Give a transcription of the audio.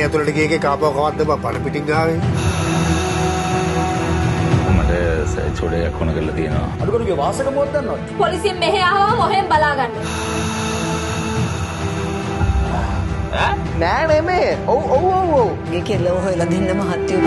ඇතුළට ගියේ කාපව කවද්ද බා පණ පිටින් ආවේ. මට සයිචෝඩයක් වුණ කරලා තියෙනවා. අඩුකරුගේ වාසක මොකක්ද දන්නවද? පොලිසියෙන් මෙහෙ ආවම මොහෙන් බලාගන්න. නෑ නෙමේ. ඔව්. ගේ කෙල්ලව හොයලා දෙන්න මහත්තයෝ.